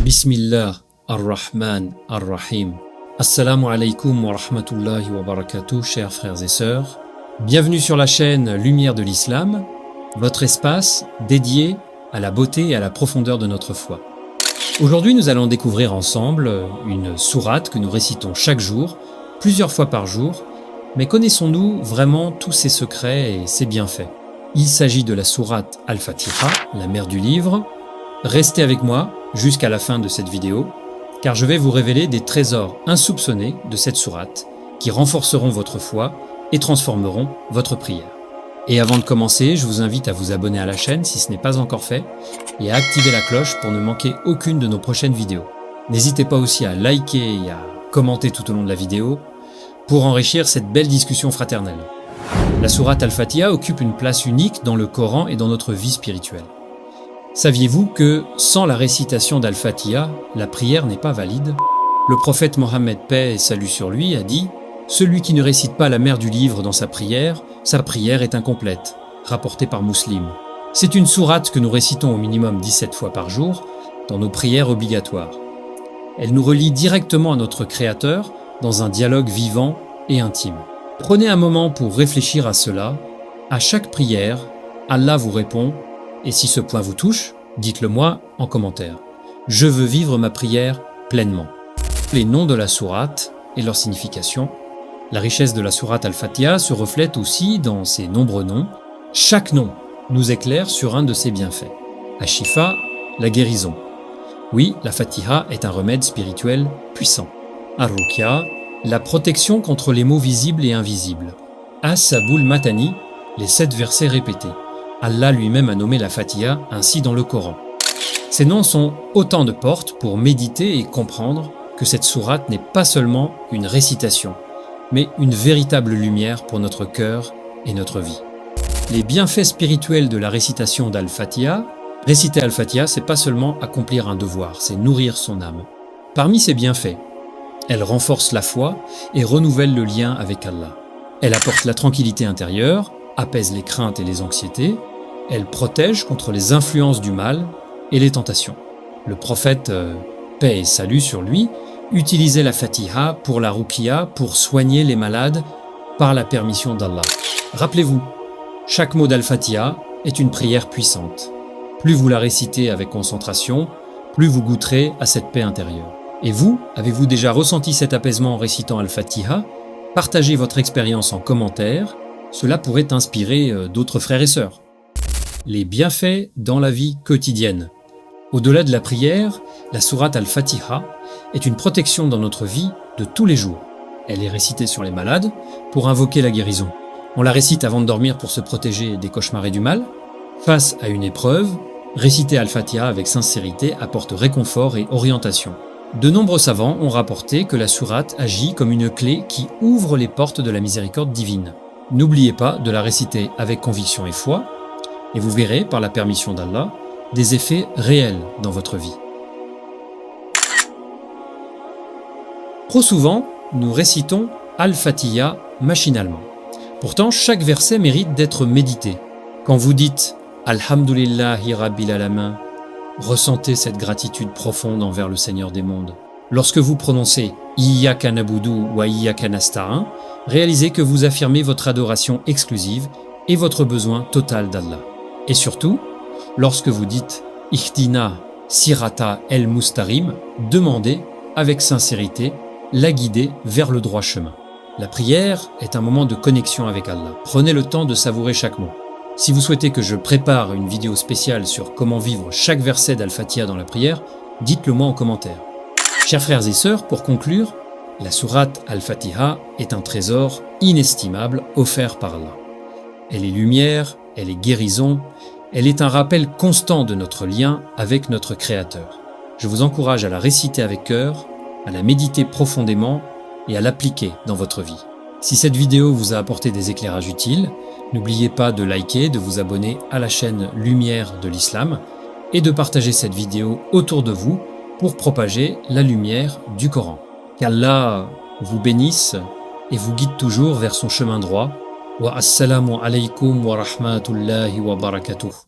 Bismillah ar-Rahman ar-Rahim. Assalamu alaikum wa rahmatullahi wa barakatuh, chers frères et sœurs. Bienvenue sur la chaîne Lumière de l'Islam, votre espace dédié à la beauté et à la profondeur de notre foi. Aujourd'hui, nous allons découvrir ensemble une sourate que nous récitons chaque jour, plusieurs fois par jour, mais connaissons-nous vraiment tous ses secrets et ses bienfaits? Il s'agit de la sourate Al-Fatiha, la mère du livre. Restez avec moi jusqu'à la fin de cette vidéo, car je vais vous révéler des trésors insoupçonnés de cette sourate qui renforceront votre foi et transformeront votre prière. Et avant de commencer, je vous invite à vous abonner à la chaîne si ce n'est pas encore fait et à activer la cloche pour ne manquer aucune de nos prochaines vidéos. N'hésitez pas aussi à liker et à commenter tout au long de la vidéo pour enrichir cette belle discussion fraternelle. La sourate Al-Fatiha occupe une place unique dans le Coran et dans notre vie spirituelle. Saviez-vous que sans la récitation d'Al-Fatiha, la prière n'est pas valide? Le prophète Mohammed, paix et salut sur lui, a dit « Celui qui ne récite pas la mère du livre dans sa prière est incomplète », rapporté par Muslim. C'est une sourate que nous récitons au minimum 17 fois par jour dans nos prières obligatoires. Elle nous relie directement à notre Créateur dans un dialogue vivant et intime. Prenez un moment pour réfléchir à cela. À chaque prière, Allah vous répond. Et si ce point vous touche, dites-le moi en commentaire. Je veux vivre ma prière pleinement. Les noms de la sourate et leur signification. La richesse de la sourate Al-Fatiha se reflète aussi dans ses nombreux noms. Chaque nom nous éclaire sur un de ses bienfaits. Ash-Shifa, la guérison. Oui, la Fatiha est un remède spirituel puissant. Ar-Ruqya, la protection contre les maux visibles et invisibles. As-Sabul Matani, les 7 versets répétés. Allah lui-même a nommé la Fatiha ainsi dans le Coran. Ces noms sont autant de portes pour méditer et comprendre que cette sourate n'est pas seulement une récitation, mais une véritable lumière pour notre cœur et notre vie. Les bienfaits spirituels de la récitation d'Al-Fatiha. Réciter Al-Fatiha, c'est pas seulement accomplir un devoir, c'est nourrir son âme. Parmi ces bienfaits, elle renforce la foi et renouvelle le lien avec Allah. Elle apporte la tranquillité intérieure, apaise les craintes et les anxiétés, elle protège contre les influences du mal et les tentations. Le prophète, paix et salut sur lui, utilisait la Fatiha pour la Ruqya, pour soigner les malades par la permission d'Allah. Rappelez-vous, chaque mot d'Al-Fatiha est une prière puissante. Plus vous la récitez avec concentration, plus vous goûterez à cette paix intérieure. Et vous, avez-vous déjà ressenti cet apaisement en récitant Al-Fatiha? Partagez votre expérience en commentaire. Cela pourrait inspirer d'autres frères et sœurs. Les bienfaits dans la vie quotidienne. Au-delà de la prière, la sourate Al-Fatiha est une protection dans notre vie de tous les jours. Elle est récitée sur les malades pour invoquer la guérison. On la récite avant de dormir pour se protéger des cauchemars et du mal. Face à une épreuve, réciter Al-Fatiha avec sincérité apporte réconfort et orientation. De nombreux savants ont rapporté que la sourate agit comme une clé qui ouvre les portes de la miséricorde divine. N'oubliez pas de la réciter avec conviction et foi, et vous verrez, par la permission d'Allah, des effets réels dans votre vie. Trop souvent, nous récitons Al-Fatiha machinalement. Pourtant, chaque verset mérite d'être médité. Quand vous dites « Alhamdulillahi Rabbil Alamin », ressentez cette gratitude profonde envers le Seigneur des mondes. Lorsque vous prononcez « Iyyaka na'budu wa iyyaka nasta'in », réalisez que vous affirmez votre adoration exclusive et votre besoin total d'Allah. Et surtout, lorsque vous dites « Ihdina sirata el-mustarim », demandez avec sincérité la guider vers le droit chemin. La prière est un moment de connexion avec Allah. Prenez le temps de savourer chaque mot. Si vous souhaitez que je prépare une vidéo spéciale sur comment vivre chaque verset d'Al-Fatiha dans la prière, dites-le moi en commentaire. Chers frères et sœurs, pour conclure, la sourate Al-Fatiha est un trésor inestimable offert par Allah. Elle est lumière, elle est guérison, elle est un rappel constant de notre lien avec notre Créateur. Je vous encourage à la réciter avec cœur, à la méditer profondément et à l'appliquer dans votre vie. Si cette vidéo vous a apporté des éclairages utiles, n'oubliez pas de liker, de vous abonner à la chaîne Lumière de l'Islam et de partager cette vidéo autour de vous pour propager la lumière du Coran. Qu'Allah vous bénisse et vous guide toujours vers son chemin droit. Wa assalamu alaykum wa rahmatullahi wa barakatuh.